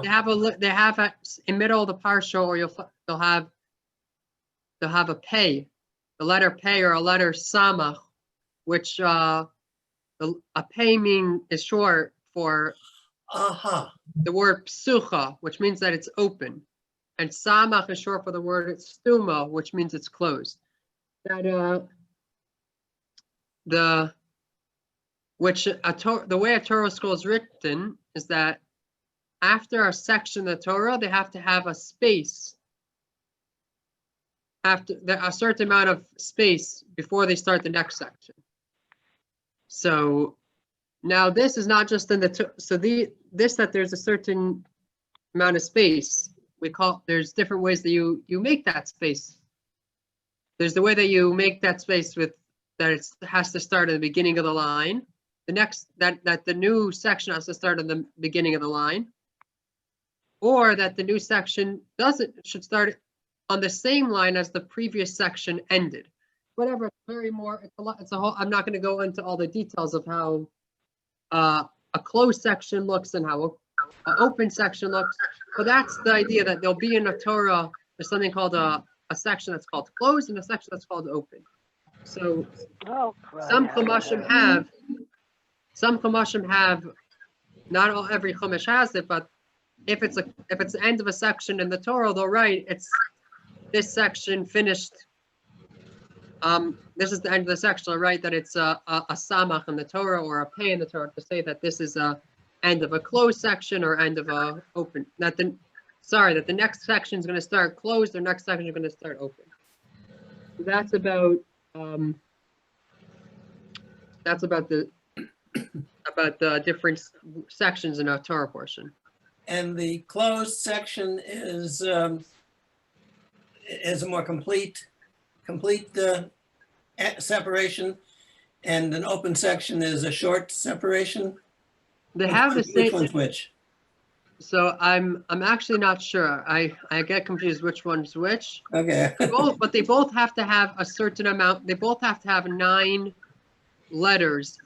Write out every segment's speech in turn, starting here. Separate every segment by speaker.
Speaker 1: they have in middle of the parsha, or they'll have a pei, the letter pei or a letter samach, which a pei is short for the word psucha, which means that it's open, and samach is short for the word stuma, which means it's closed. That the way a Torah scroll is written is that after a section of the Torah, they have to have a space, after a certain amount of space before they start the next section. So now this is not just in that there's a certain amount of space. There's different ways that you make that space. There's the way that you make that space with that it has to start at the beginning of the line. The next that the new section has to start at the beginning of the line, or that the new section should start on the same line as the previous section ended. Whatever, it's a whole. I'm not going to go into all the details of how a closed section looks and how an open section looks, but that's the idea, that there'll be in the Torah, there's something called a section that's called closed and a section that's called open. So some chumashim have, not all, every chumash has it, but if it's the end of a section in the Torah, they'll write it's this section finished. This is the end of the section. They'll write that it's a samach in the Torah or a pei in the Torah, to say that this is a end of a closed section or end of a open. That the next section is going to start closed, or next section is going to start open. So that's about the different sections in our Torah portion.
Speaker 2: And the closed section is a more complete separation, and an open section is a short separation.
Speaker 1: They have the same.
Speaker 2: Which one's which?
Speaker 1: So I'm actually not sure. I get confused which one's which.
Speaker 2: Okay.
Speaker 1: But they both have to have a certain amount. They both have to have 9 letters.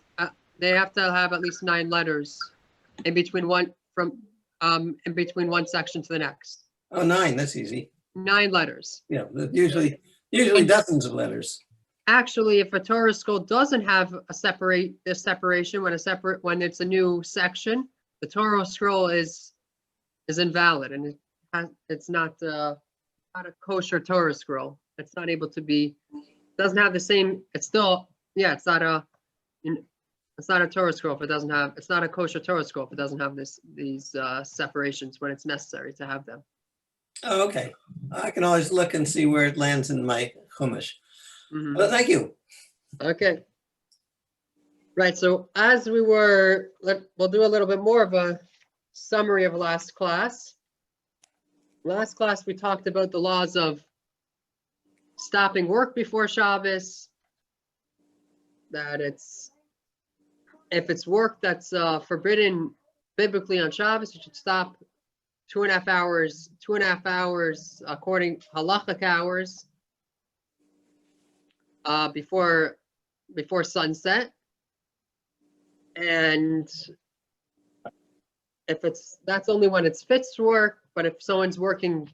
Speaker 1: They have to have at least 9 letters in between one section to the next.
Speaker 2: Oh, 9. That's easy. 9
Speaker 1: letters.
Speaker 2: Yeah, usually dozens of letters.
Speaker 1: Actually, if a Torah scroll doesn't have this separation, when it's a new section, the Torah scroll is invalid, and it's not a kosher Torah scroll. It's not able to be. Doesn't have the same. It's still, it's not a Torah scroll if it doesn't have. It's not a kosher Torah scroll if it doesn't have these separations when it's necessary to have them.
Speaker 2: Oh, okay. I can always look and see where it lands in my chumash.
Speaker 1: Mm-hmm.
Speaker 2: Well, thank you.
Speaker 1: Okay. Right. So as we'll do a little bit more of a summary of last class. Last class, we talked about the laws of stopping work before Shabbos. That if it's work that's forbidden biblically on Shabbos, you should stop 2.5 hours according to halachic hours before sunset. And that's only when it's fixed work, but if someone's working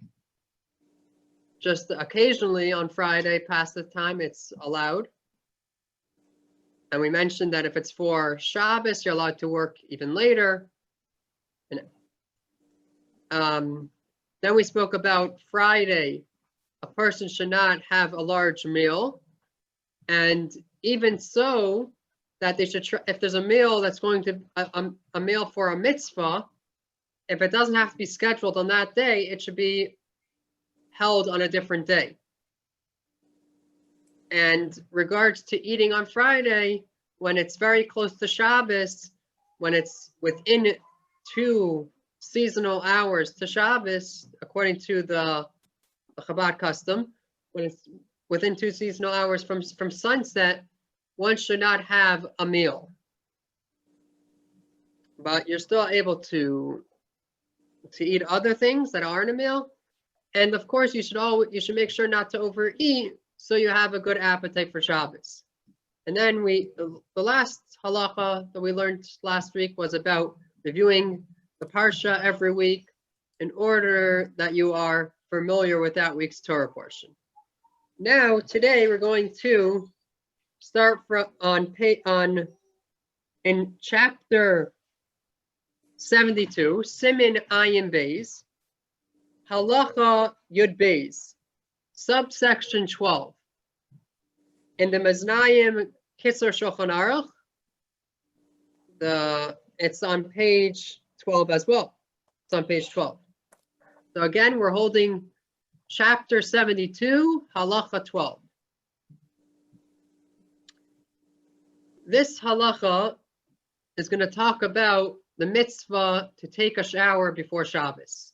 Speaker 1: just occasionally on Friday past the time, it's allowed. And we mentioned that if it's for Shabbos, you're allowed to work even later. And then we spoke about Friday. A person should not have a large meal. And even so, that they should try, if there's a meal that's going to a meal for a mitzvah, if it doesn't have to be scheduled on that day, it should be held on a different day. And regards to eating on Friday, when it's very close to Shabbos, when it's within 2 seasonal hours to Shabbos, according to the Chabad custom, when it's within 2 seasonal hours from sunset, one should not have a meal. But you're still able to eat other things that aren't a meal. And of course, you should make sure not to overeat, so you have a good appetite for Shabbos. And then the last halacha that we learned last week was about reviewing the parsha every week, in order that you are familiar with that week's Torah portion. Now, today we're going to start in chapter 72, Simin Ayin Beis, Halacha Yud Beis, subsection 12. In the Maznayim Kitzur Shulchan Aruch, it's on page 12 as well. It's on page 12. So again, we're holding chapter 72, halacha 12. This halacha is going to talk about the mitzvah to take a shower before Shabbos.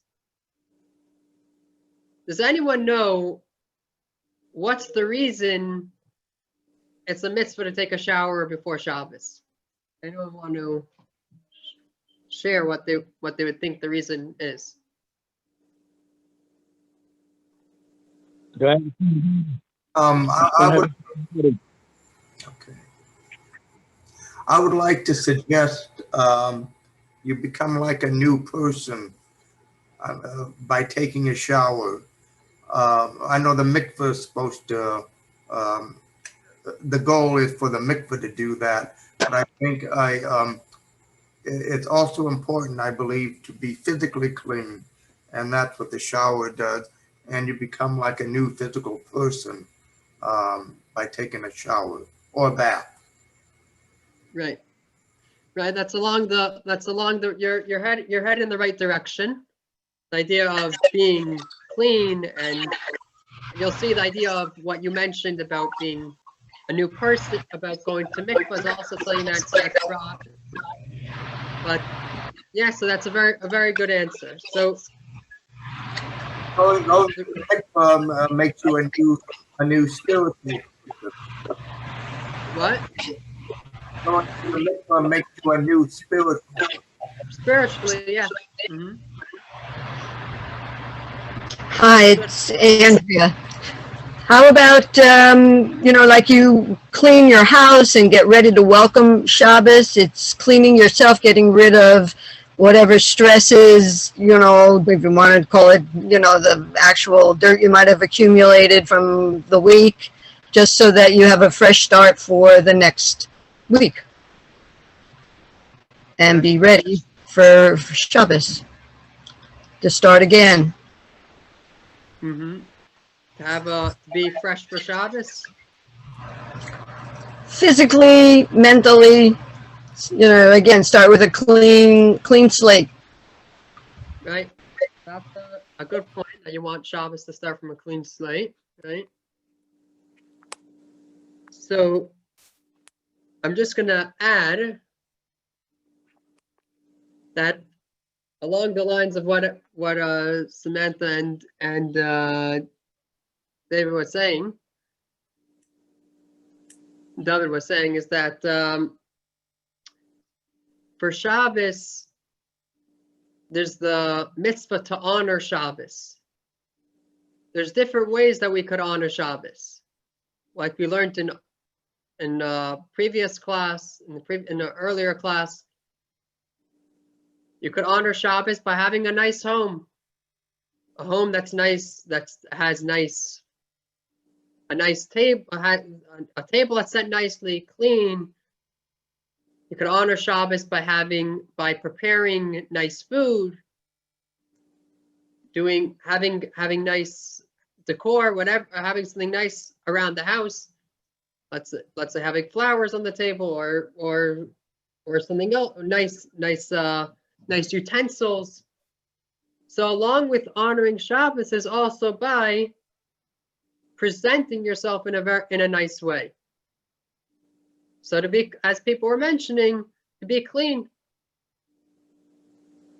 Speaker 1: Does anyone know what's the reason it's a mitzvah to take a shower before Shabbos? Anyone want to share what they would think the reason is?
Speaker 3: Go ahead.
Speaker 4: I would like to suggest you become like a new person by taking a shower. I know the mikvah is supposed to, the goal is for the mikvah to do that, but I think it's also important, I believe, to be physically clean, and that's what the shower does. And you become like a new physical person by taking a shower or bath.
Speaker 1: Right. That's along the you're heading in the right direction. The idea of being clean, and you'll see the idea of what you mentioned about being a new person, about going to mikvah is also something that's brought. But yeah, so that's a very good answer. So
Speaker 4: Mikvah makes you a new spiritual.
Speaker 1: what?
Speaker 4: Going to the mikvah makes you a new spiritual.
Speaker 1: Spiritually, yeah. Mm-hmm.
Speaker 5: Hi, it's Andrea. How about, like you clean your house and get ready to welcome Shabbos? It's cleaning yourself, getting rid of whatever stresses, if you want to call it, the actual dirt you might have accumulated from the week, just so that you have a fresh start for the next week. And be ready for Shabbos to start again.
Speaker 1: Mm-hmm. To be fresh for Shabbos?
Speaker 5: Physically, mentally, again, start with a clean slate.
Speaker 1: Right. That's a good point, that you want Shabbos to start from a clean slate, right? So I'm just going to add that along the lines of what Samantha and David was saying, David was saying, is that for Shabbos, there's the mitzvah to honor Shabbos. There's different ways that we could honor Shabbos, like we learned in previous class, in the earlier class. You could honor Shabbos by having a nice home, a home that's nice, that has a nice table, a table that's set nicely, clean. You could honor Shabbos by preparing nice food, having nice decor, whatever, having something nice around the house. Let's say having flowers on the table, or something else, nice utensils. So along with honoring Shabbos is also by presenting yourself in a nice way. So to be, as people were mentioning, to be clean.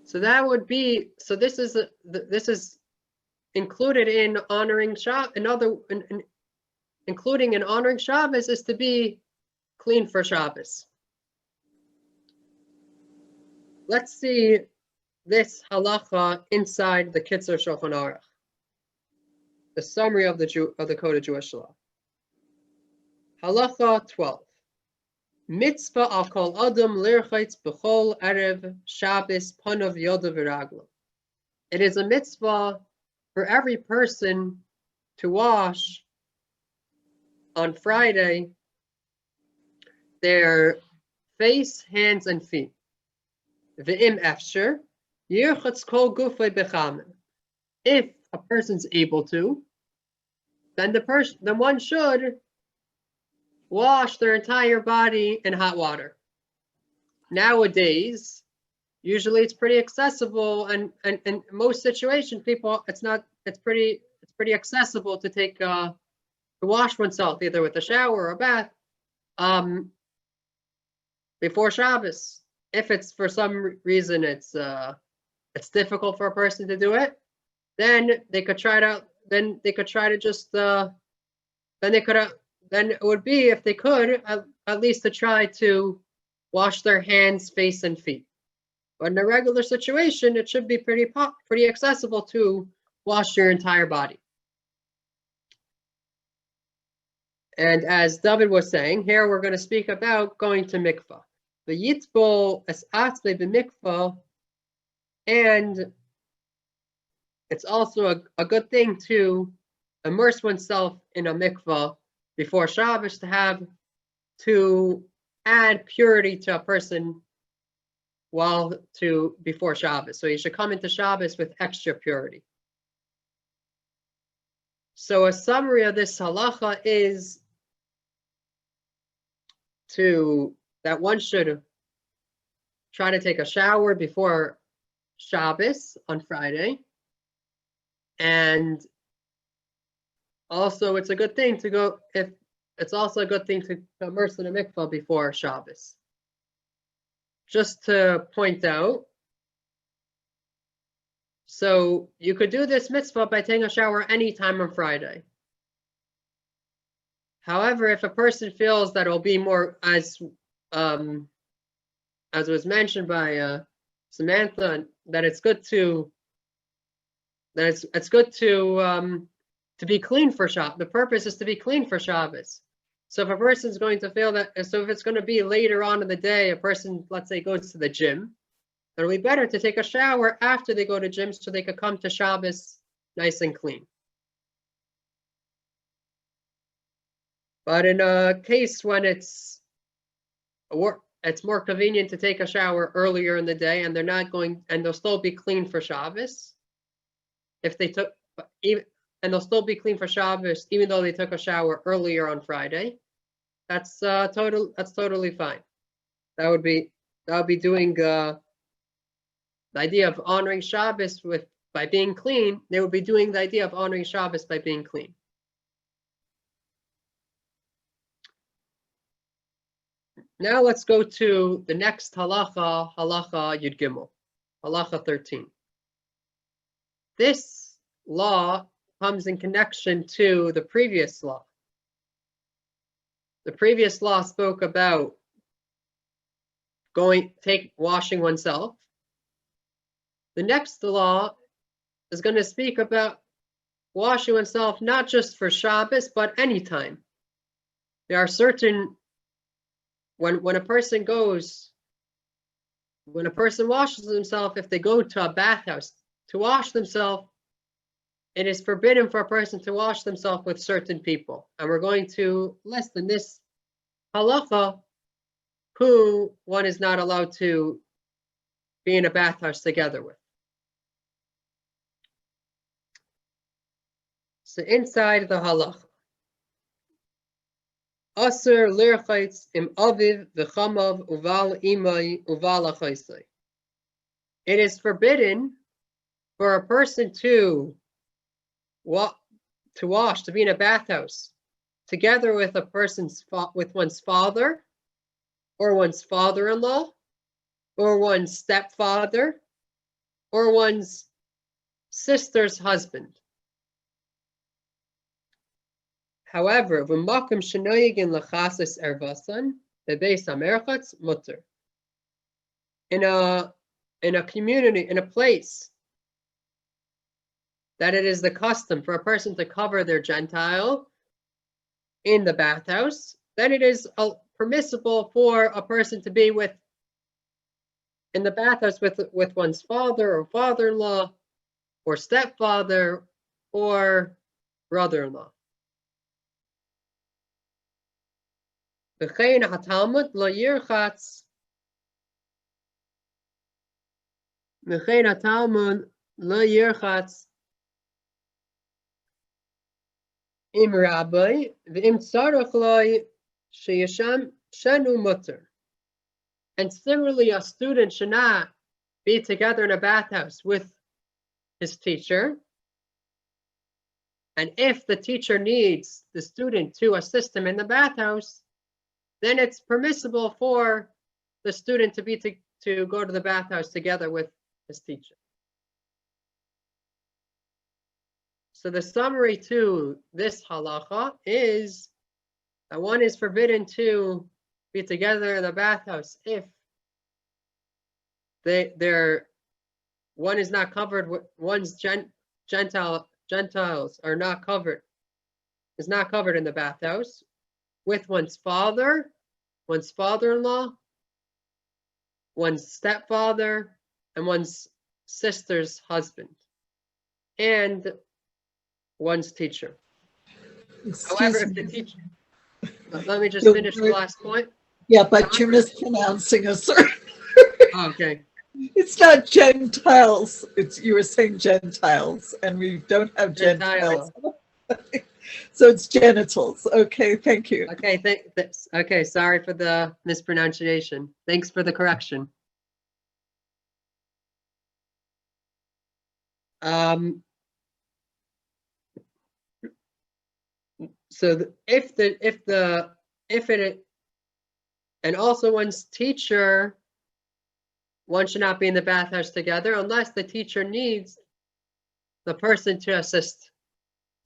Speaker 1: So that would be, so this is included in honoring Shabbos. Including in honoring Shabbos is to be clean for Shabbos. Let's see this halacha inside the Kitzur Shulchan Aruch, the summary of the Code of Jewish Law. Halacha 12. Mitzvah al kol adam lirchitz b'chol erev Shabbos panav yodav v'raglo. it is a mitzvah for every person to wash on Friday their face, hands, and feet. Ve'im efsher, yirchatz kol gufay bechamen. If a person's able to, then one should wash their entire body in hot water. Nowadays, usually it's pretty accessible, and in most situations, it's pretty accessible to take to wash oneself either with a shower or a bath before Shabbos. If it's for some reason it's difficult for a person to do it, then they could try to then it would be, if they could, at least to try to wash their hands, face, and feet. But in a regular situation, it should be pretty accessible to wash your entire body. And as David was saying, here we're going to speak about going to mikvah. The yitbol es atzme b'mikvah, and it's also a good thing to immerse oneself in a mikvah before Shabbos to add purity to a person before Shabbos. So you should come into Shabbos with extra purity. So a summary of this halacha is that one should try to take a shower before Shabbos on Friday. And also it's a good thing to immerse in a mikvah before Shabbos. Just to point out, so you could do this mitzvah by taking a shower anytime on Friday. However, if a person feels that it'll be more, as was mentioned by Samantha, that it's good to be clean for Shabbos. The purpose is to be clean for Shabbos. So if a person's going to feel that, so if it's going to be later on in the day, a person, let's say, goes to the gym, it'll be better to take a shower after they go to gym so they could come to Shabbos nice and clean. But in a case when it's more convenient to take a shower earlier in the day, and they'll still be clean for Shabbos, they'll still be clean for Shabbos even though they took a shower earlier on Friday. That's totally fine. That would be doing the idea of honoring Shabbos by being clean. They would be doing the idea of honoring Shabbos by being clean. Now let's go to the next halacha, halacha Yud Gimel, halacha 13. This law comes in connection to the previous law. The previous law spoke about washing oneself. The next law is going to speak about washing oneself not just for Shabbos, but anytime. There are certain, when a person washes himself, if they go to a bathhouse to wash themselves, it is forbidden for a person to wash themselves with certain people. And we're going to list in this halacha who one is not allowed to be in a bathhouse together with. So inside the halacha, Aser lirchaitz im aviv v'chamav uval imay uval achaisai. It is forbidden for a person to be in a bathhouse together with with one's father, or one's father-in-law, or one's stepfather, or one's sister's husband. However, v'makom shenoyegin lachasis ervasan bebeis hamerchatz mutter. In a community, in a place that it is the custom for a person to cover their Gentile in the bathhouse, then it is permissible for a person to be in the bathhouse with one's father or father-in-law or stepfather, or brother-in-law. V'chein hatalmud lo yirchatz. V'chein hatalmud lo yirchatz im rabbi v'im tzarech lo sheyasham shenu mutter. And similarly, a student should not be together in a bathhouse with his teacher. And if the teacher needs the student to assist him in the bathhouse, then it's permissible for the student to go to the bathhouse together with his teacher. So the summary to this halacha is that one is forbidden to be together in the bathhouse if one is not covered with one's Gentiles are not covered, is not covered in the bathhouse with one's father, one's father-in-law, one's stepfather, and one's sister's husband, and one's teacher. However, if the teacher, let me just finish the last point.
Speaker 6: Yeah, but you're mispronouncing a certain.
Speaker 1: Oh, okay.
Speaker 6: It's not Gentiles. You were saying Gentiles, and we don't have Gentiles. So it's genitals. Okay, thank you.
Speaker 1: Okay, okay, sorry for the mispronunciation. Thanks for the correction. So and also one's teacher, one should not be in the bathhouse together unless the teacher needs the person to assist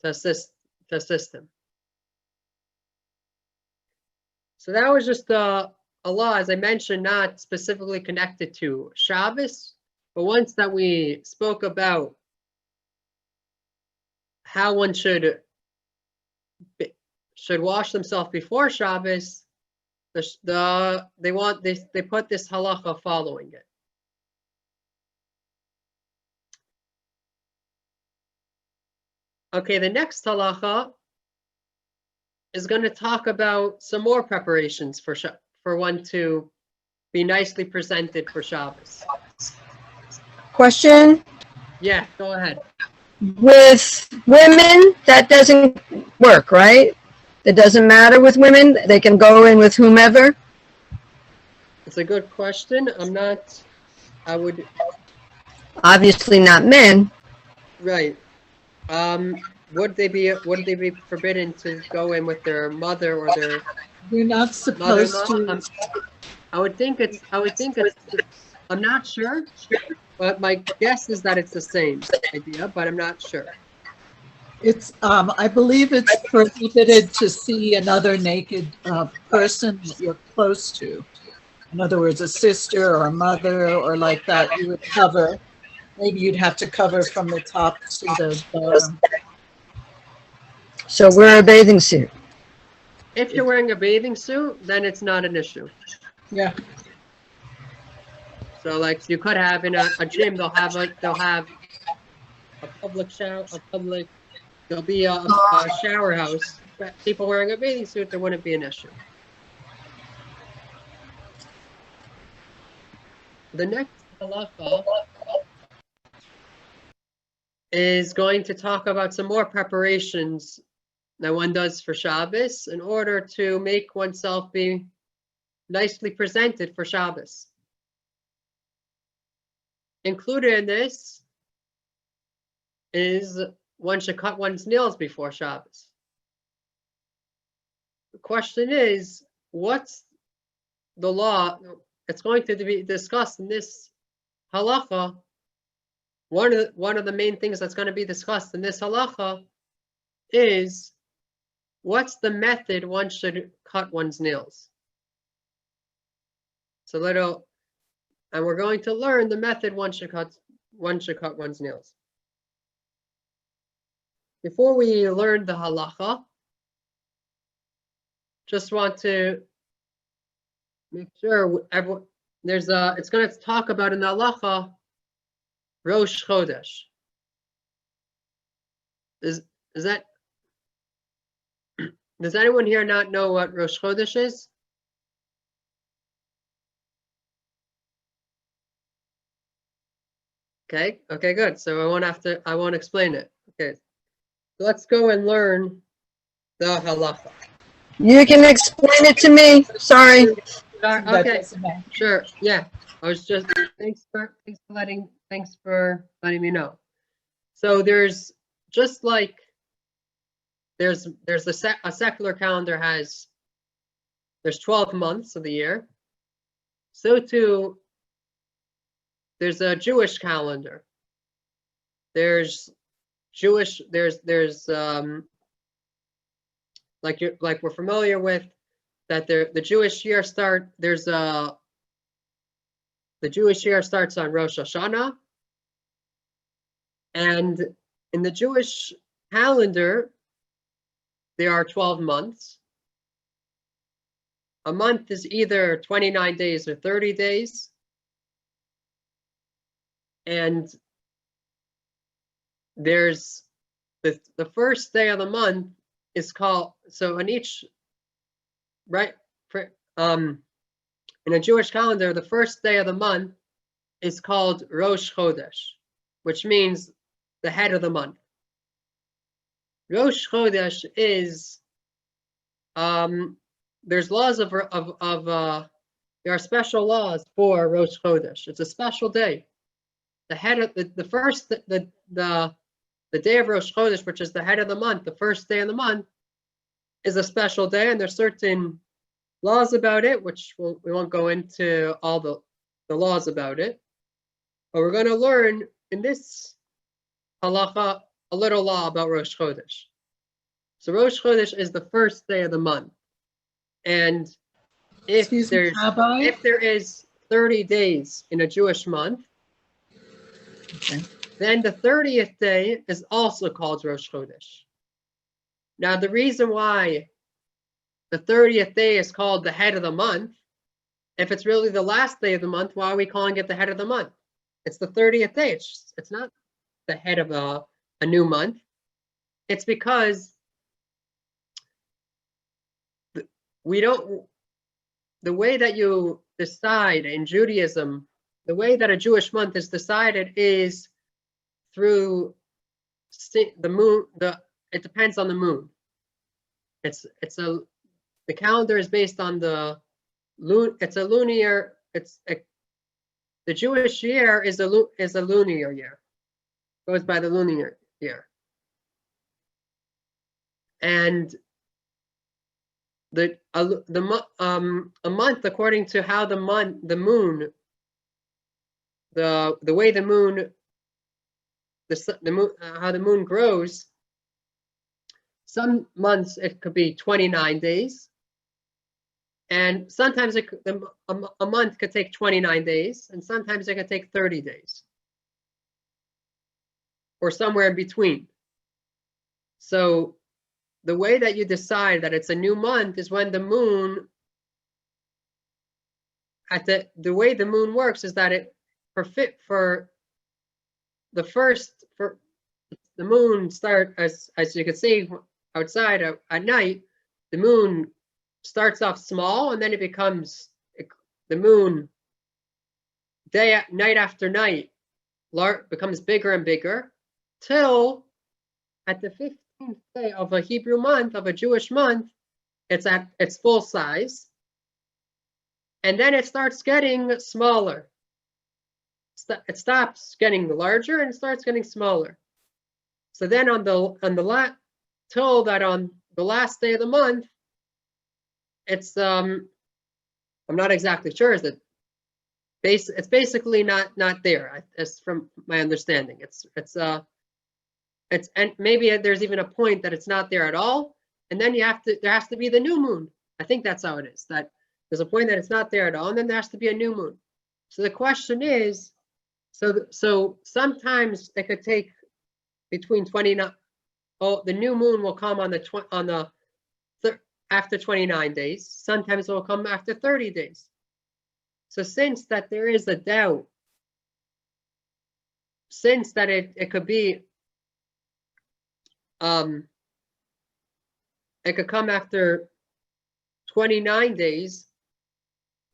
Speaker 1: him. So that was just a law, as I mentioned, not specifically connected to Shabbos, but once that we spoke about how one should wash themselves before Shabbos, they put this halacha following it. Okay, the next halacha is going to talk about some more preparations for one to be nicely presented for Shabbos.
Speaker 5: Question?
Speaker 1: Yeah, go ahead.
Speaker 5: With women, that doesn't work, right? It doesn't matter with women. They can go in with whomever.
Speaker 1: It's a good question.
Speaker 5: Obviously not men.
Speaker 1: Right. Would they be forbidden to go in with their mother or their
Speaker 6: You're not supposed to.
Speaker 1: I would think it's, I'm not sure, but my guess is that it's the same idea, but I'm not sure.
Speaker 6: It's, I believe it's prohibited to see another naked person that you're close to. In other words, a sister or a mother or like that, you would cover. Maybe you'd have to cover from the top to the bottom.
Speaker 5: So wear a bathing suit.
Speaker 1: If you're wearing a bathing suit, then it's not an issue.
Speaker 6: Yeah.
Speaker 1: So like you could have in a gym, they'll have a public shower, there'll be a shower house. People wearing a bathing suit, there wouldn't be an issue. The next halacha is going to talk about some more preparations that one does for Shabbos in order to make oneself be nicely presented for Shabbos. Included in this is one should cut one's nails before Shabbos. The question is, what's the law? It's going to be discussed in this halacha. One of the main things that's going to be discussed in this halacha is what's the method one should cut one's nails. And we're going to learn the method one should cut one's nails. Before we learn the halacha, just want to make sure everyone, it's going to talk about in the halacha Rosh Chodesh. is that, does anyone here not know what Rosh Chodesh is? Okay, okay, good. So I won't explain it. Okay, so let's go and learn the halacha.
Speaker 5: You can explain it to me. Sorry.
Speaker 6: That
Speaker 1: Okay,
Speaker 6: doesn't matter.
Speaker 1: sure. Yeah, I was just thanks for letting me know. So there's just like there's a secular calendar there's 12 months of the year. So too there's a Jewish calendar. There's like we're familiar with that the Jewish year the Jewish year starts on Rosh Hashanah, and in the Jewish calendar there are 12 months. A month is either 29 days or 30 days, and there's the first day of the month is called, so in each, right, in a Jewish calendar, the first day of the month is called Rosh Chodesh, which means the head of the month. Rosh Chodesh is, there's laws there are special laws for Rosh Chodesh. It's a special day. The head of the day of Rosh Chodesh, which is the head of the month, the first day of the month, is a special day, and there's certain laws about it, which we won't go into all the laws about it. But we're going to learn in this halacha a little law about Rosh Chodesh. So Rosh Chodesh is the first day of the month, and if
Speaker 6: Excuse me, Rabbi?
Speaker 1: if there is 30 days in a Jewish month,
Speaker 6: Okay.
Speaker 1: then the 30th day is also called Rosh Chodesh. Now, the reason why the 30th day is called the head of the month, if it's really the last day of the month, why are we calling it the head of the month? It's the 30th day. It's not the head of a new month. It's because the way that you decide in Judaism, the way that a Jewish month is decided is through the moon. It depends on the moon. The calendar is based on the Jewish year is a lunar year. Goes by the lunar year. And a month, according to how the moon, the way the moon, how the moon grows. Some months it could be 29 days, and sometimes a month could take 29 days, and sometimes it could take 30 days, or somewhere in between. So the way that you decide that it's a new month is when the moon, the way the moon works is that the moon start, as you can see outside at night, the moon starts off small, and then it becomes, the moon night after night becomes bigger and bigger, till at the 15th day of a Hebrew month, of a Jewish month, it's at its full size, and then it starts getting smaller. It stops getting larger and starts getting smaller. So then till that on the last day of the month, it's I'm not exactly sure. It's basically not there, as from my understanding. And maybe there's even a point that it's not there at all, and then there has to be the new moon. I think that's how it is. That there's a point that it's not there at all, and then there has to be a new moon. So the question is, so sometimes it could take between 29. Oh, the new moon will come after 29 days. Sometimes it will come after 30 days. So since that there is a doubt, since that it could be it could come after 29 days.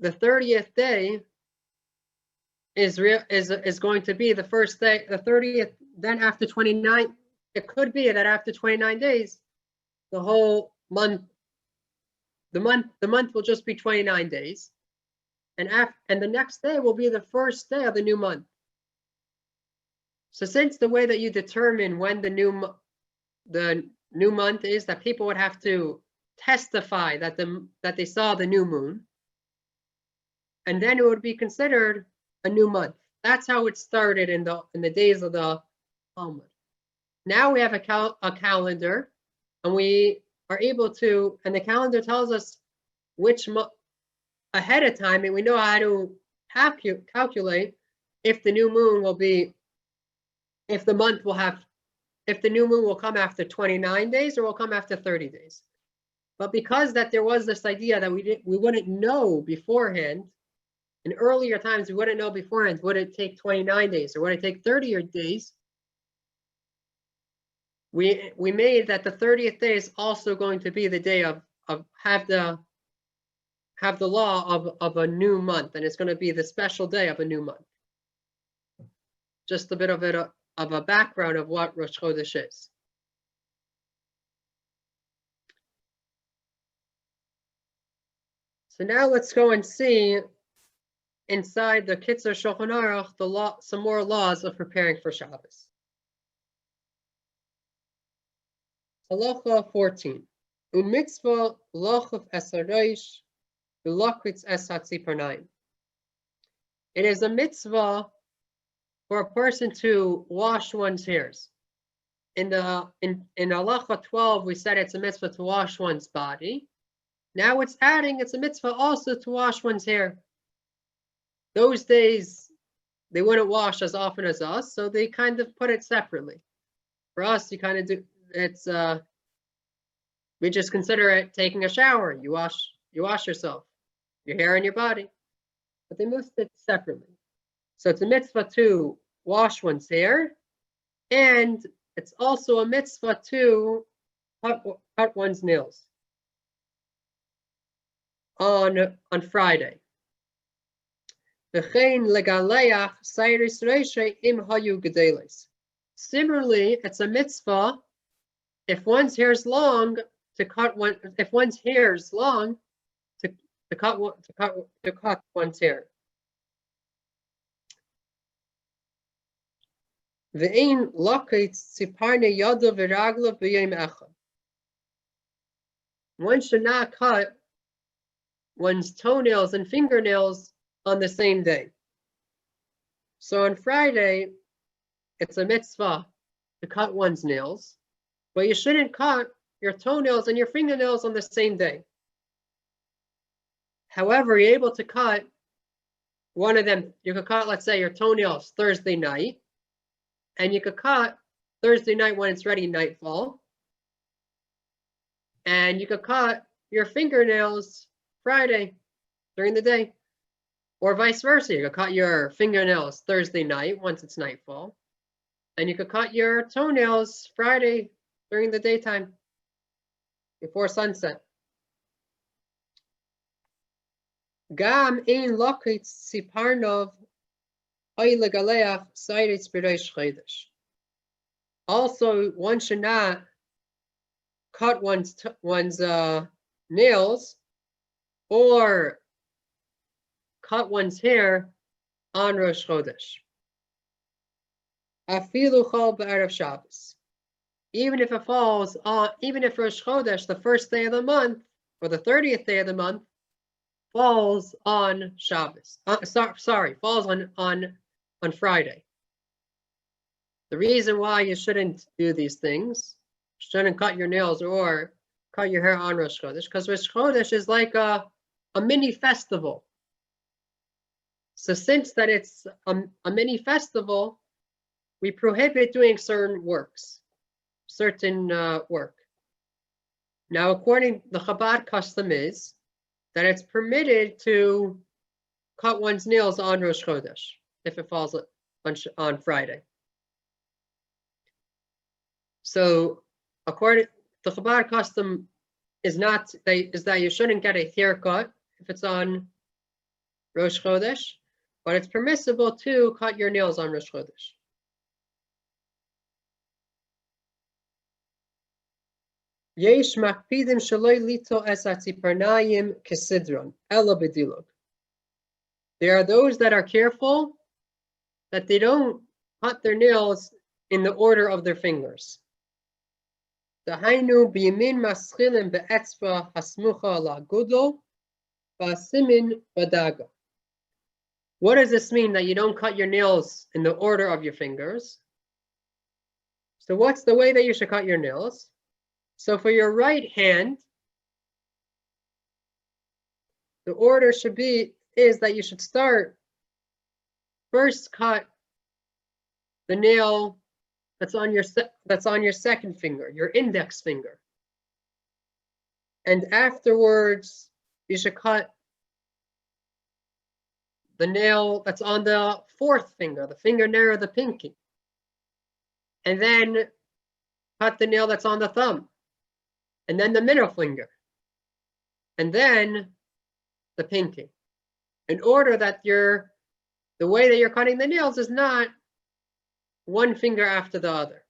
Speaker 1: The 30th day is going to be the first day. The 30th, then after 29, it could be that after 29 days, the whole month, the month will just be 29 days, and the next day will be the first day of the new month. So since the way that you determine when the new month is, that people would have to testify that they saw the new moon, and then it would be considered a new month. That's how it started in the days of the Talmud. Now we have a calendar, and we are able to, and the calendar tells us which month ahead of time, and we know how to calculate if the new moon will be, if the month will have, if the new moon will come after 29 days or will come after 30 days. But because that there was this idea that we wouldn't know beforehand, in earlier times we wouldn't know beforehand, would it take 29 days or would it take 30 days? We made that the 30th day is also going to be the day of have the law of a new month, and it's going to be the special day of a new month. Just a bit of a background of what Rosh Chodesh is. So now let's go and see inside the Kitzur Shulchan Aruch some more laws of preparing for Shabbos. Halacha 14. U'mitzvah lochav esareish v'lokritz es hatziparnayim. It is a mitzvah for a person to wash one's hairs. In Halacha 12, we said it's a mitzvah to wash one's body. Now it's adding it's a mitzvah also to wash one's hair. Those days, they wouldn't wash as often as us, so they kind of put it separately. For us, you kind of do, it's, we just consider it taking a shower. You wash yourself, your hair and your body. But they moved it separately. So it's a mitzvah to wash one's hair, and it's also a mitzvah to cut one's nails on Friday. Similarly, it's a mitzvah if one's hair is long to cut one. If one's hair is long, to cut one's hair. One should not cut one's toenails and fingernails on the same day. So on Friday, it's a mitzvah to cut one's nails, but you shouldn't cut your toenails and your fingernails on the same day. However, you're able to cut one of them. You could cut, let's say, your toenails Thursday night, and you could cut Thursday night when it's ready nightfall, and you could cut your fingernails Friday during the day, or vice versa. You could cut your fingernails Thursday night once it's nightfall, and you could cut your toenails Friday during the daytime before sunset. Gam ein lokitz siparnov oy legaleach seiretz b'reish chodesh. Also, one should not cut one's nails or cut one's hair on Rosh Chodesh. Afilu chol b'erev Shabbos. Even if it falls on, even if Rosh Chodesh, the first day of the month, or the 30th day of the month, falls on Shabbos. Falls on Friday. The reason why you shouldn't do these things, shouldn't cut your nails or cut your hair on Rosh Chodesh, because Rosh Chodesh is like a mini festival. So since that it's a mini festival, we prohibit doing certain work. Now, according the Chabad custom is that it's permitted to cut one's nails on Rosh Chodesh if it falls on Friday. So according the Chabad custom is not that you shouldn't get a haircut if it's on Rosh Chodesh, but it's permissible to cut your nails on Rosh Chodesh. Yesh makpidim shaloi lito es atziparnayim kesidron ela bedilog. There are those that are careful that they don't cut their nails in the order of their fingers. Dahainu biyamin maschilim be'etzva hasmucha la gudol ba'simin badaga. What does this mean that you don't cut your nails in the order of your fingers? So what's the way that you should cut your nails? So for your right hand, the order is that you should first cut the nail that's on your second finger, your index finger. And afterwards, you should cut the nail that's on the fourth finger, the finger near the pinky. And then cut the nail that's on the thumb. And then the middle finger. And then the pinky. In order that the way that you're cutting the nails is not one finger after the other.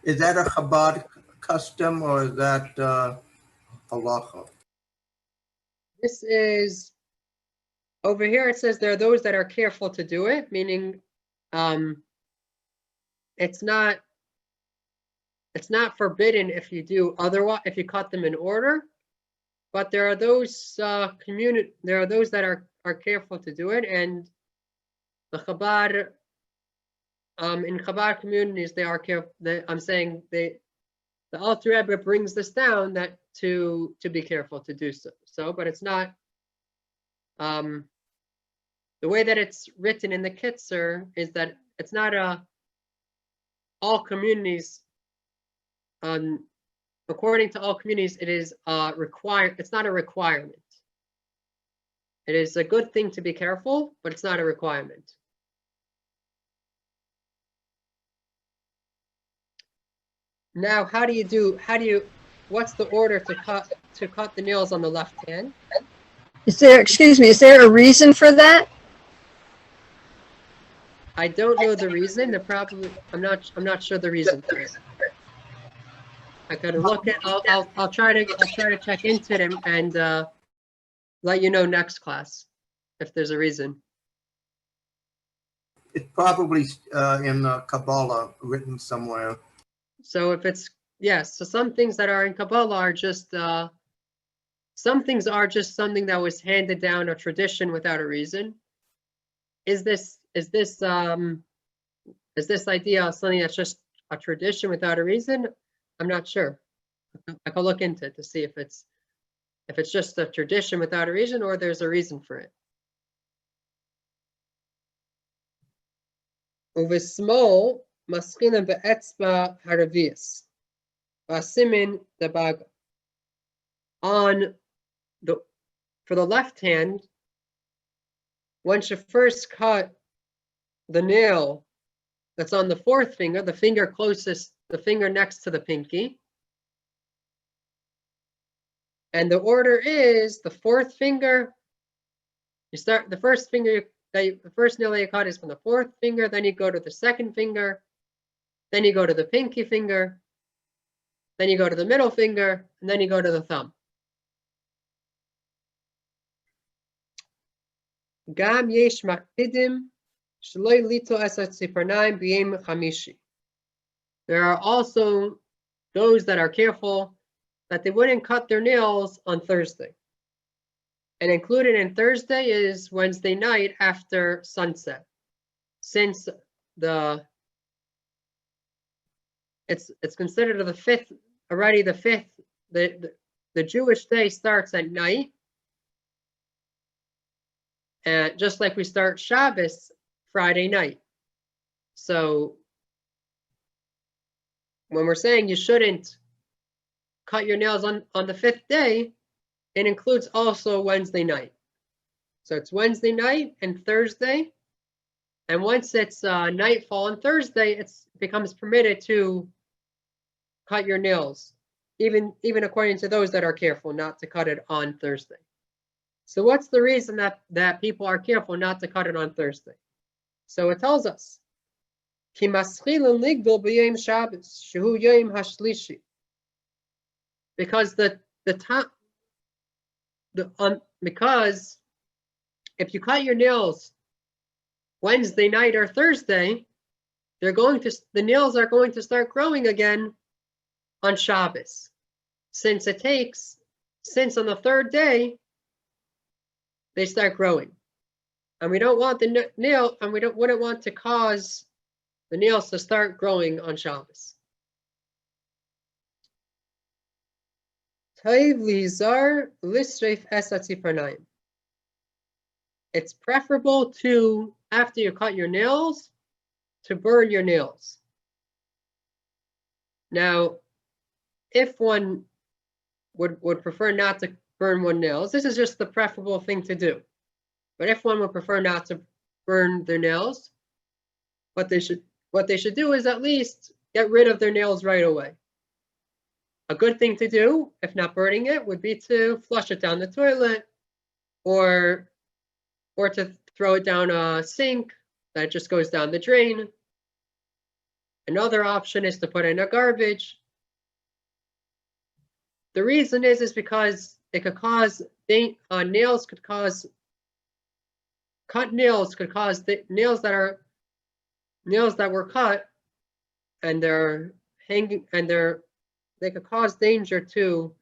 Speaker 4: Is that a Chabad custom or is that halacha?
Speaker 1: This is, over here it says there are those that are careful to do it, meaning it's not forbidden if you do otherwise, if you cut them in order, but there are those that are careful to do it, and the Chabad in Chabad communities they are careful. The Alter Rebbe brings this down that to be careful to do so, but it's not the way that it's written in the Kitzer is that it's not all communities. According to all communities, it is it's not a requirement. It is a good thing to be careful, but it's not a requirement. Now, what's the order to cut the nails on the left hand?
Speaker 5: Is there a reason for that?
Speaker 1: I don't know the reason. I'm not sure the reason for it. I gotta look at. I'll try to check into it and let you know next class if there's a reason.
Speaker 4: It's probably in the Kabbalah written somewhere.
Speaker 1: So if it's yes, so some things that are in Kabbalah are just some things are just something that was handed down, a tradition without a reason. Is this idea something that's just a tradition without a reason? I'm not sure. I can look into it to see if it's just a tradition without a reason or there's a reason for it. Uvismol maskinim be'etzba haravias, basimin debaga. For the left hand, one should first cut the nail that's on the fourth finger, the finger closest, the finger next to the pinky. And the order is the fourth finger. You start the first finger, the first nail that you cut is from the fourth finger, then you go to the second finger, then you go to the pinky finger, then you go to the middle finger, and then you go to the thumb. Gam yesh makpidim shloi lito esat siparnaim b'yem chamishi. There are also those that are careful that they wouldn't cut their nails on Thursday. And included in Thursday is Wednesday night after sunset. Since it's considered the fifth, already the fifth, the Jewish day starts at night. And just like we start Shabbos Friday night. So when we're saying you shouldn't cut your nails on the fifth day, it includes also Wednesday night. So it's Wednesday night and Thursday, And once it's nightfall on Thursday, it becomes permitted to cut your nails, even according to those that are careful not to cut it on Thursday. So what's the reason that people are careful not to cut it on Thursday? So it tells us, Ki maschilin ligdol b'yom Shabbos, shehu yom hashlishi. Because because if you cut your nails Wednesday night or Thursday, the nails are going to start growing again on Shabbos. Since on the third day, they start growing. And we don't want the nail, and we wouldn't want to cause the nails to start growing on Shabbos. It's preferable to, after you cut your nails, to burn your nails. Now, if one would prefer not to burn one's nails, this is just the preferable thing to do. But if one would prefer not to burn their nails, what they should do is at least get rid of their nails right away. A good thing to do, if not burning it, would be to flush it down the toilet, or to throw it down a sink that just goes down the drain. Another option is to put it in a garbage. The reason is because it could cause cut nails could cause the nails that were cut and they're hanging and they could cause danger to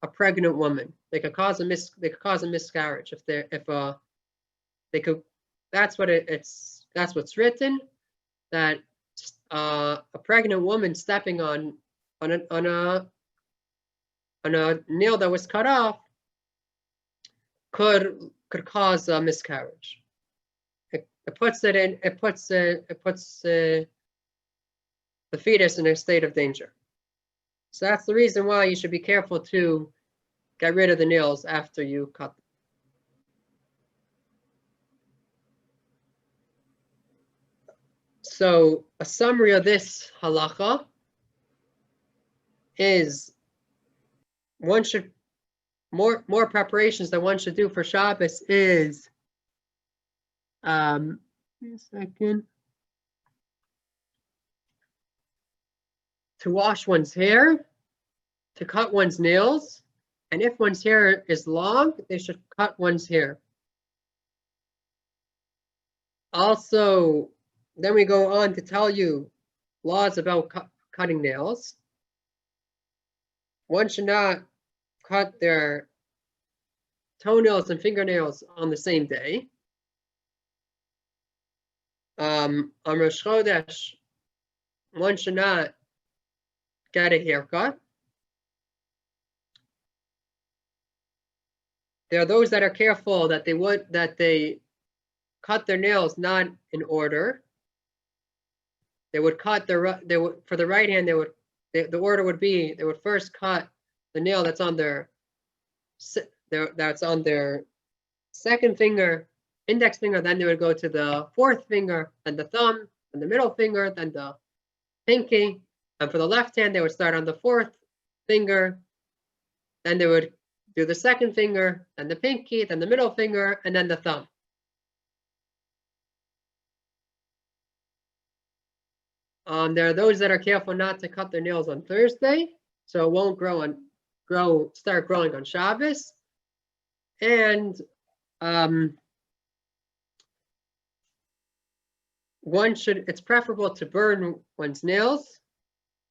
Speaker 1: a pregnant woman. They could cause a miscarriage that's what's written, that a pregnant woman stepping on a nail that was cut off could cause a miscarriage. It puts the fetus in a state of danger. So that's the reason why you should be careful to get rid of the nails after you cut them. So a summary of this halacha is more preparations that one should do for Shabbos is to wash one's hair, to cut one's nails, and if one's hair is long, they should cut one's hair. Also, then we go on to tell you laws about cutting nails. One should not cut their toenails and fingernails on the same day. On Rosh Chodesh, one should not get a haircut. There are those that are careful that they cut their nails not in order. They would cut for the right hand. The order would be they would first cut the nail that's on their second finger, index finger. Then they would go to the fourth finger, then the thumb, and the middle finger, then the pinky. And for the left hand, they would start on the fourth finger. Then they would do the second finger, then the pinky, then the middle finger, and then the thumb. There are those that are careful not to cut their nails on Thursday, so it won't start growing on Shabbos. And it's preferable to burn one's nails.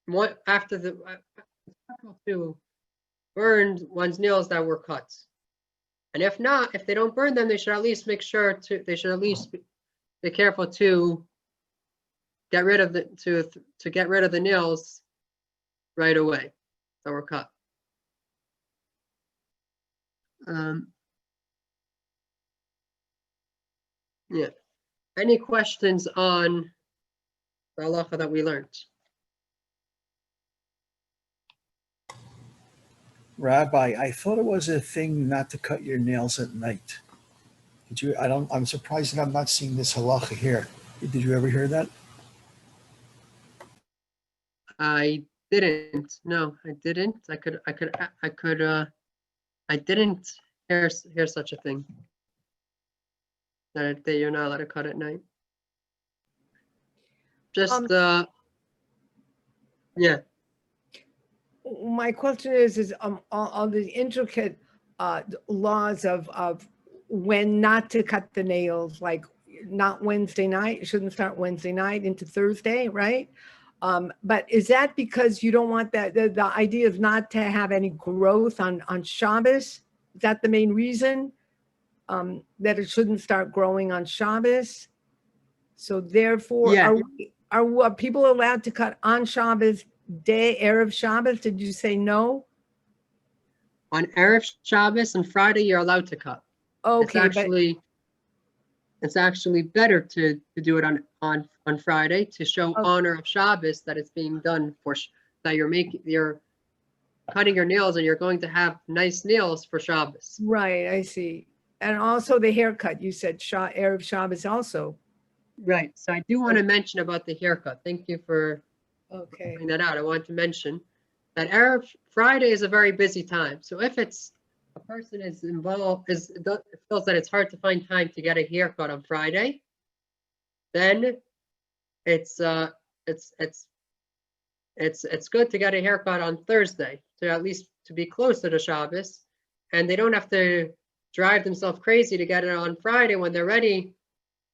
Speaker 1: It's preferable to burn one's nails that were cut. And if they don't burn them, they should at least be careful to get rid of the nails right away that were cut. Yeah. Any questions on the halacha that we learned?
Speaker 7: Rabbi, I thought it was a thing not to cut your nails at night. I'm surprised that I'm not seeing this halacha here. Did you ever hear that?
Speaker 1: I didn't. No, I didn't. I didn't hear such a thing. That you're not allowed to cut at night. Just yeah.
Speaker 8: My question is all the intricate laws of when not to cut the nails, like not Wednesday night, you shouldn't start Wednesday night into Thursday, right? But is that because you don't want that, the idea is not to have any growth on Shabbos? Is that the main reason that it shouldn't start growing on Shabbos? So therefore,
Speaker 1: Yeah.
Speaker 8: are people allowed to cut on Shabbos day, Erev Shabbos? Did you say no?
Speaker 1: On Erev Shabbos and Friday, you're allowed to cut.
Speaker 8: Okay,
Speaker 1: It's actually better to do it on Friday to show
Speaker 8: Okay.
Speaker 1: honor of Shabbos, that it's being done for that you're cutting your nails and you're going to have nice nails for Shabbos.
Speaker 8: right, I see. And also the haircut, you said Erev Shabbos also.
Speaker 1: Right. So I do want to mention about the haircut. Thank you for
Speaker 8: Okay,
Speaker 1: pointing that out. I want to mention that Erev Friday is a very busy time. So if it's a person is involved, feels that it's hard to find time to get a haircut on Friday, then it's good to get a haircut on Thursday, to at least to be closer to Shabbos, and they don't have to drive themselves crazy to get it on Friday when they're ready.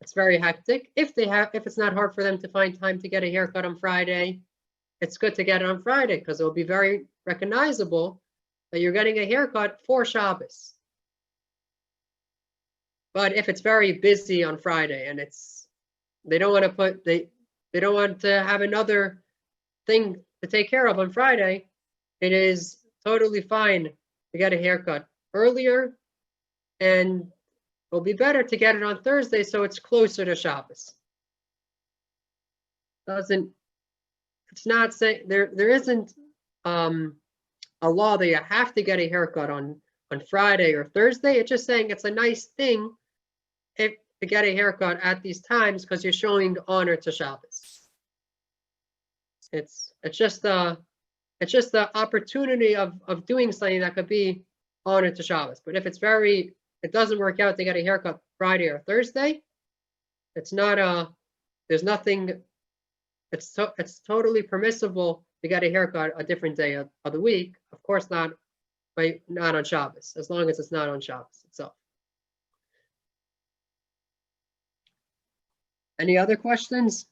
Speaker 1: It's very hectic. If it's not hard for them to find time to get a haircut on Friday, it's good to get it on Friday because it will be very recognizable that you're getting a haircut for Shabbos. But if it's very busy on Friday and they don't want to have another thing to take care of on Friday, it is totally fine to get a haircut earlier, and it'll be better to get it on Thursday so it's closer to Shabbos. It's not saying there isn't a law that you have to get a haircut on Friday or Thursday. It's just saying it's a nice thing to get a haircut at these times because you're showing honor to Shabbos. It's just the opportunity of doing something that could be honor to Shabbos. But if it doesn't work out to get a haircut Friday or Thursday, it's totally permissible to get a haircut a different day of the week. Of course not on Shabbos, as long as it's not on Shabbos itself. Any other questions?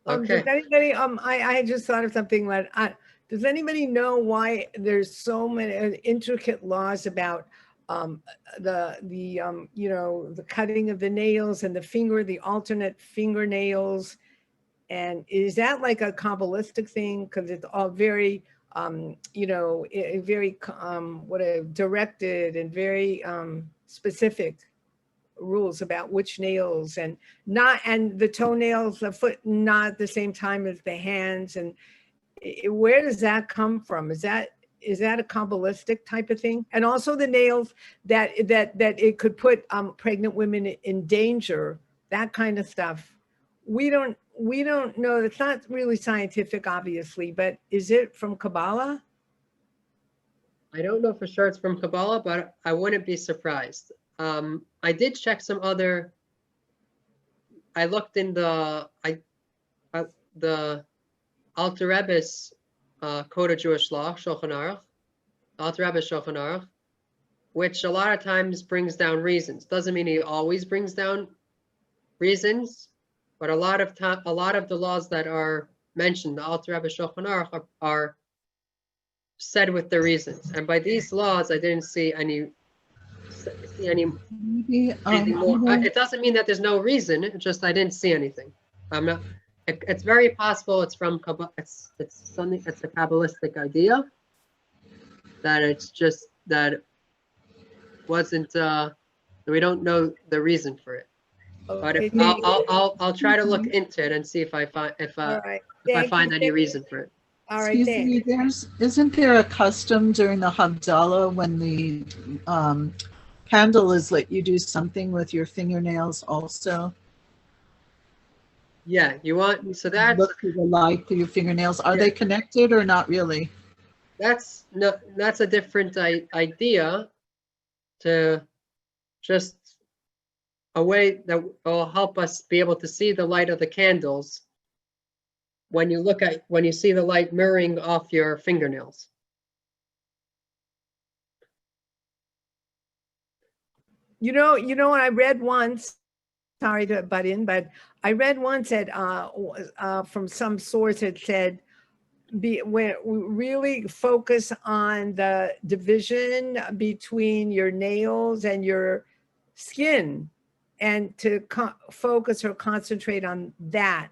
Speaker 1: Okay.
Speaker 8: Does anybody, I just thought of something that, does anybody know why there's so many intricate laws about the cutting of the nails and the alternate fingernails? And is that like a Kabbalistic thing? Because it's all very, very directed and very specific rules about which nails and the toenails, the foot not at the same time as the hands. And where does that come from? Is that a Kabbalistic type of thing? And also the nails that it could put pregnant women in danger, that kind of stuff. We don't know. It's not really scientific, obviously, but is it from Kabbalah?
Speaker 1: I don't know for sure it's from Kabbalah, but I wouldn't be surprised. I did check some other. I looked in the Alter Rebbe's Code of Jewish Law, Shulchan Aruch, Alter Rebbe's Shulchan Aruch, which a lot of times brings down reasons. Doesn't mean he always brings down reasons, but a lot of the laws that are mentioned, the Alter Rebbe's Shulchan Aruch, are said with the reasons. And by these laws, I didn't see any.
Speaker 6: Maybe,
Speaker 1: It doesn't mean that there's no reason. It's just I didn't see anything. I'm not. It's very possible it's from Kabbalah. It's something. It's a Kabbalistic idea. That it's just that wasn't. We don't know the reason for it. But
Speaker 8: Okay,
Speaker 1: I'll try to look into it and see if I find
Speaker 8: all right.
Speaker 1: if I
Speaker 8: Thank
Speaker 1: find
Speaker 8: you.
Speaker 1: any reason for it.
Speaker 8: All right,
Speaker 6: Excuse me, isn't there a custom during the Havdalah when the candle is lit, you do something with your fingernails also?
Speaker 1: Yeah, you want, so that's,
Speaker 6: Look through the light through your fingernails. Are they connected or not really?
Speaker 1: that's a different idea to just a way that will help us be able to see the light of the candles when you see the light mirroring off your fingernails.
Speaker 8: You know what I read once, sorry to butt in, but I read once that from some source it said, when we really focus on the division between your nails and your skin, and to focus or concentrate on that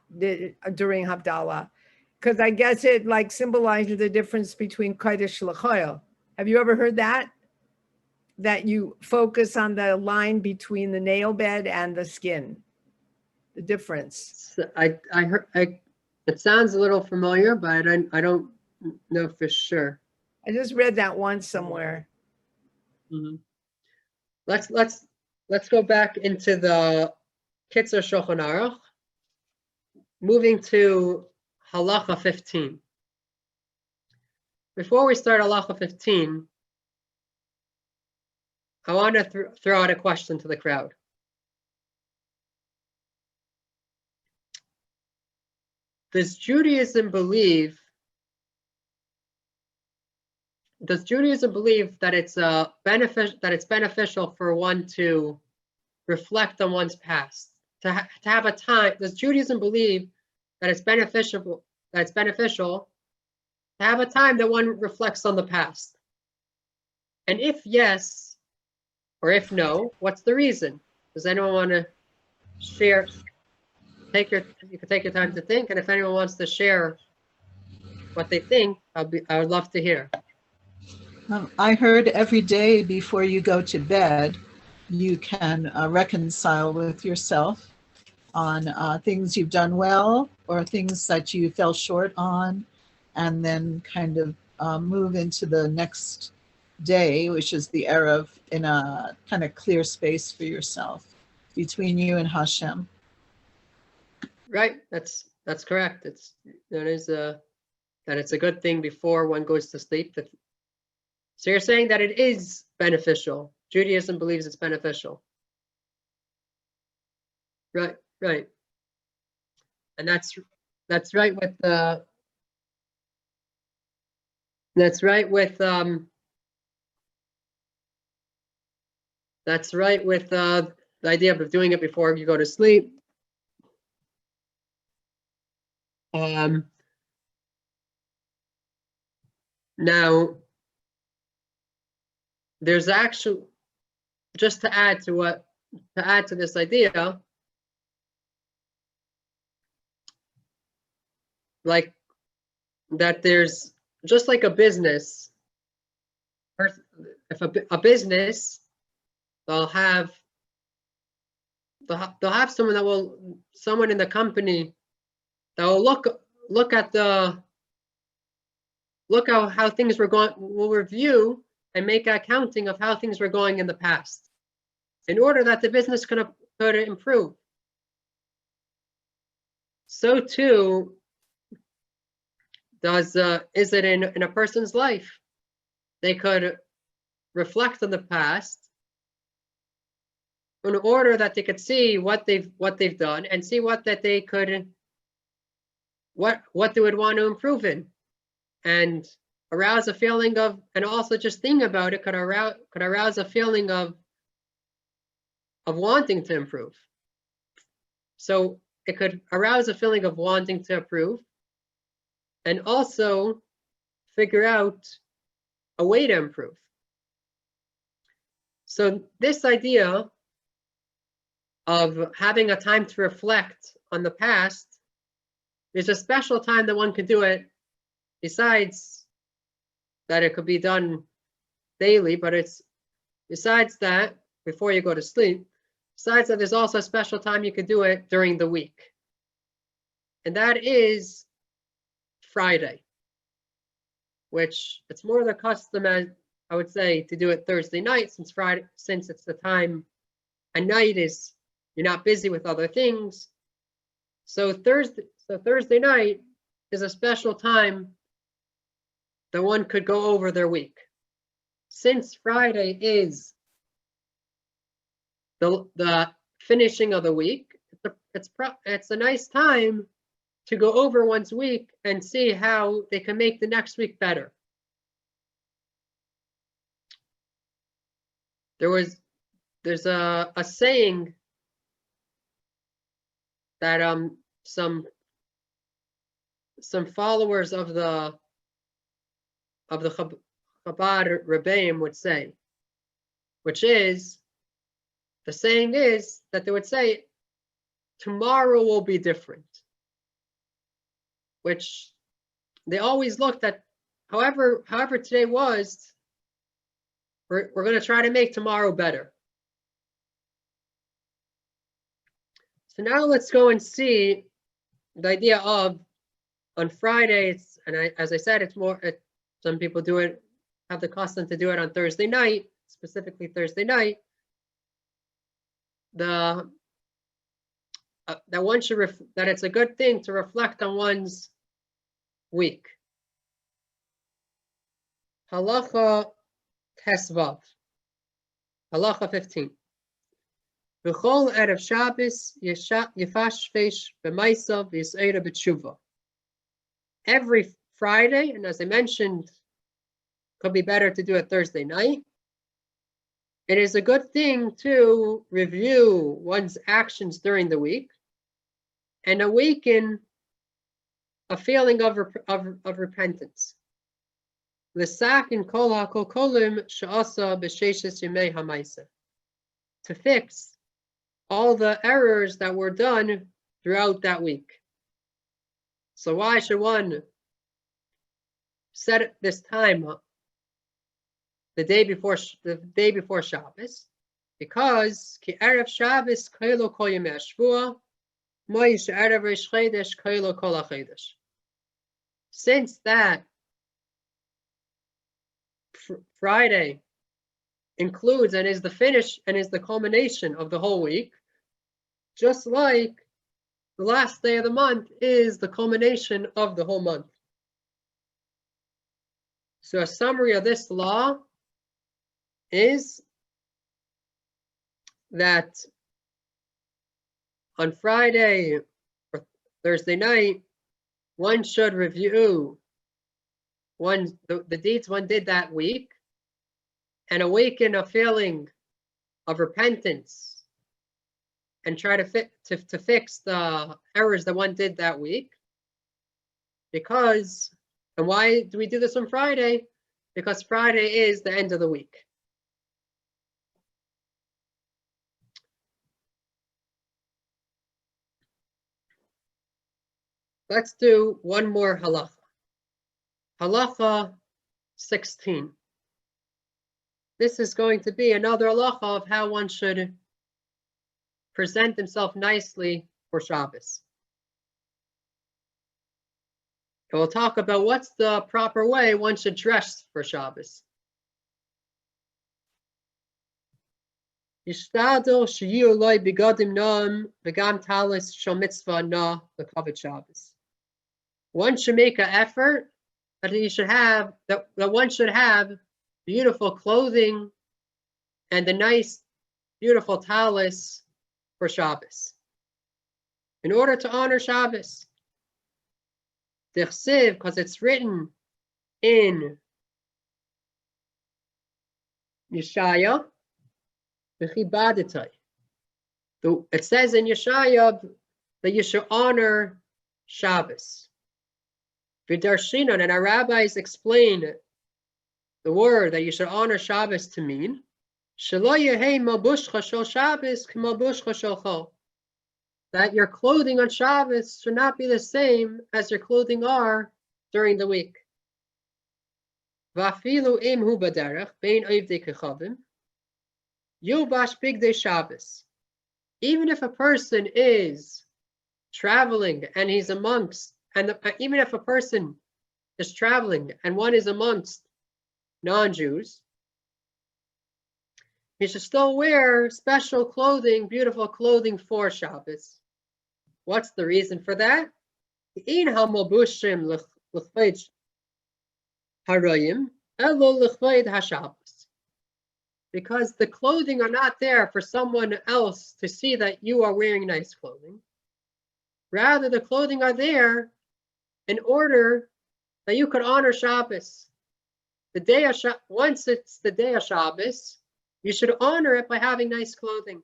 Speaker 8: during Havdalah, because I guess it like symbolizes the difference between Kodesh L'Choil. Have you ever heard that? That you focus on the line between the nail bed and the skin, the difference.
Speaker 1: So I heard, it sounds a little familiar, but I don't know for sure.
Speaker 8: I just read that once somewhere.
Speaker 1: Mm-hmm. Let's go back into the Kitzur Shulchan Aruch, moving to Halacha 15. Before we start Halacha 15, I want to throw out a question to the crowd. Does Judaism believe that it's beneficial for one to reflect on one's past, to have a time? Does Judaism believe that it's beneficial to have a time that one reflects on the past? And if yes, or if no, what's the reason? Does anyone want to share? You can take your time to think, and if anyone wants to share what they think, I would love to hear.
Speaker 6: I heard every day before you go to bed, you can reconcile with yourself on things you've done well or things that you fell short on, and then kind of move into the next day, which is the Erev, in a kind of clear space for yourself between you and Hashem.
Speaker 1: Right, that's correct. It's a good thing before one goes to sleep. So you're saying that it is beneficial. Judaism believes it's beneficial. Right. And that's right with the idea of doing it before you go to sleep. Now, there's actually, just to add to this idea, like that there's just like a business. If a business, they'll have someone in the company that will look at how things were going, will review and make accounting of how things were going in the past, in order that the business could improve. So too is it in a person's life. They could reflect on the past in order that they could see what they've done and see what they would want to improve in, and arouse a feeling of, and also just thinking about it could arouse a feeling of wanting to improve. So it could arouse a feeling of wanting to improve, and also figure out a way to improve. So this idea of having a time to reflect on the past, there's a special time that one could do it, besides that it could be done daily, but it's besides that, before you go to sleep, besides that, there's also a special time you could do it during the week. And that is Friday. which it's more the custom, as I would say, to do it Thursday night, since it's the time at night is you're not busy with other things. So Thursday night is a special time that one could go over their week. Since Friday is the finishing of the week, it's a nice time to go over one's week and see how they can make the next week better. There's a saying that some followers of the Chabad Rebbeim would say, which is, the saying is that they would say, tomorrow will be different, which they always looked at, however today was, we're going to try to make tomorrow better. So now let's go and see the idea of, on Fridays, and as I said, some people have the custom to do it on Thursday night, specifically Thursday night, that it's a good thing to reflect on one's week. Halacha Cheshvan, Halacha 15. V'chol erev Shabbos yifashfesh b'maisav v'yis'eira b'tshuva. Every Friday, and as I mentioned, could be better to do it Thursday night. It is a good thing to review one's actions during the week and awaken a feeling of repentance. L'sakin kol hakol kolim she'asa b'sheshes yemei ha'maisa. To fix all the errors that were done throughout that week. So why should one set this time up the day before Shabbos? Because ki erev Shabbos k'elo kol yemei hashvua, moish erev Rosh Chodesh k'elo kol hachodesh. Since that Friday includes and is the finish and is the culmination of the whole week, just like the last day of the month is the culmination of the whole month. So a summary of this law is that on Friday or Thursday night, one should review the deeds one did that week and awaken a feeling of repentance and try to fix the errors that one did that week. Because, and why do we do this on Friday? Because Friday is the end of the week. Let's do one more halacha. Halacha 16. This is going to be another halacha of how one should present himself nicely for Shabbos. And we'll talk about what's the proper way one should dress for Shabbos. Yishtadel sheyu loy bigadim noam v'gam talis shel mitzvah na l'kavod Shabbos. One should make an effort that one should have beautiful clothing and a nice, beautiful talis for Shabbos. In order to honor Shabbos, because it's written in Yeshaya, it says in Yeshaya that you should honor Shabbos. V'darshinon, and our rabbis explain the word that you should honor Shabbos to mean that your clothing on Shabbos should not be the same as your clothing are during the week. Even if a person is traveling and he's amongst, and even if a person is traveling and one is amongst non-Jews, he should still wear special clothing, beautiful clothing for Shabbos. What's the reason for that? Because the clothing are not there for someone else to see that you are wearing nice clothing. Rather, the clothing are there in order that you could honor Shabbos. The day of once it's the day of Shabbos, you should honor it by having nice clothing.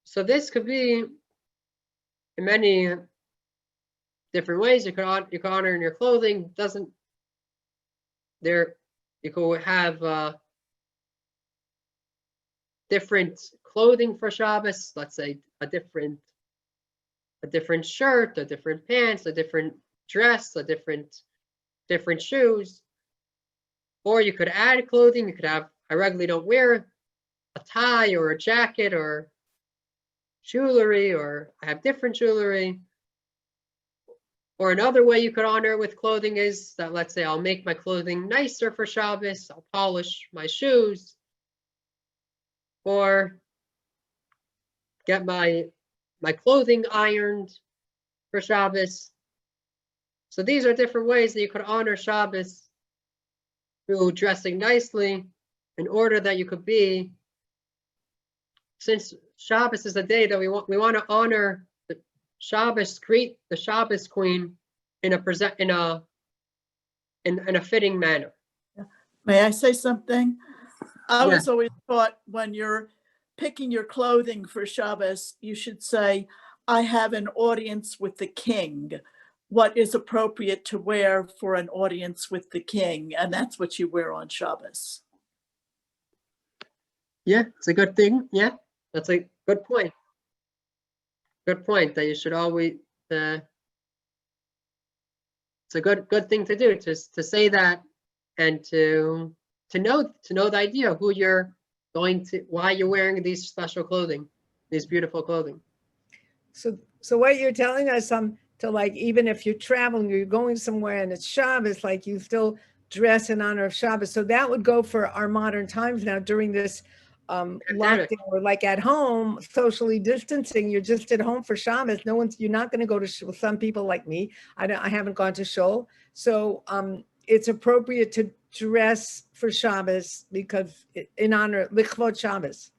Speaker 1: So this could be in many different ways. You could honor in your clothing. You could have different clothing for Shabbos. Let's say a different shirt, a different pants, a different dress, a different shoes. Or you could add clothing. You could have, I regularly don't wear a tie or a jacket or jewelry, or I have different jewelry. Or another way you could honor with clothing is that, let's say, I'll make my clothing nicer for Shabbos. I'll polish my shoes, or get my clothing ironed for Shabbos. So these are different ways that you could honor Shabbos through dressing nicely, in order that you could be, since Shabbos is a day that we want to honor the Shabbos, greet the Shabbos queen in a fitting manner.
Speaker 9: May I say something? I
Speaker 1: Yeah.
Speaker 9: was always taught when you're picking your clothing for Shabbos, you should say, I have an audience with the king. What is appropriate to wear for an audience with the king? And that's what you wear on Shabbos.
Speaker 1: Yeah, it's a good thing. Yeah, that's a good point. Good point that you should always. It's a good thing to do, to say that, and to know the idea of who you're going to, why you're wearing these special clothing, these beautiful clothing.
Speaker 8: So what you're telling us, to like, even if you're traveling, you're going somewhere and it's Shabbos, like you still dress in honor of Shabbos. So that would go for our modern times now during this lockdown, or like at home, socially distancing. You're just at home for Shabbos. You're not going to go to shul. Some people like me, I haven't gone to shul. So it's appropriate to dress for Shabbos because in honor likvod Shabbos.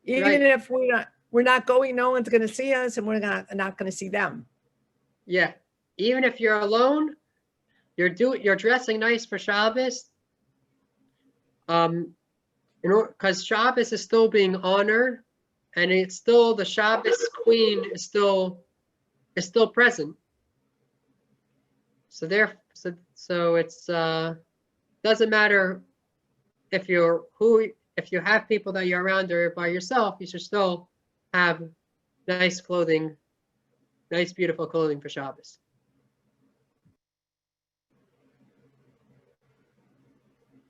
Speaker 8: Even if we're not going, no one's going to see us, and we're not going to see them.
Speaker 1: Yeah, even if you're alone, you're dressing nice for Shabbos. Because Shabbos is still being honored, and it's still, the Shabbos queen is still present. So it's doesn't matter if you have people that you're around or by yourself, you should still have nice clothing, nice beautiful clothing for Shabbos.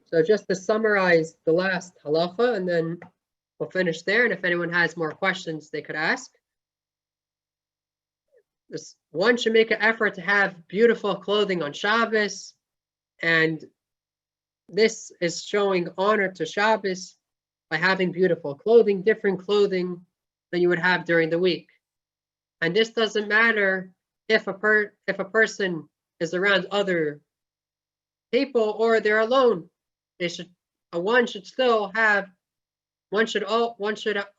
Speaker 1: So just to summarize the last halacha, and then we'll finish there. And if anyone has more questions, they could ask. One should make an effort to have beautiful clothing on Shabbos, and this is showing honor to Shabbos by having beautiful clothing, different clothing than you would have during the week. And this doesn't matter if a person is around other people or they're alone. One should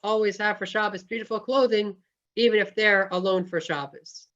Speaker 1: always have for Shabbos beautiful clothing, even if they're alone for Shabbos.